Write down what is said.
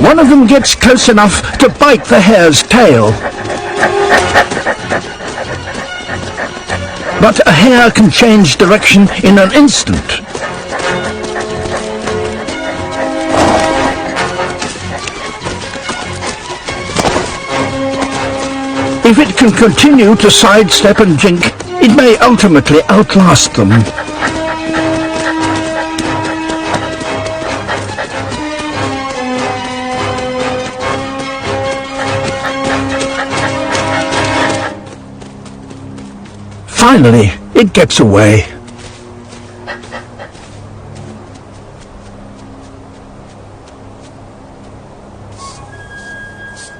One of them gets close enough to bite the hare's tail. But a hare can change direction in an instant. If it can continue to sidestep and jink, it may ultimately outlast them. Finally, it gets away.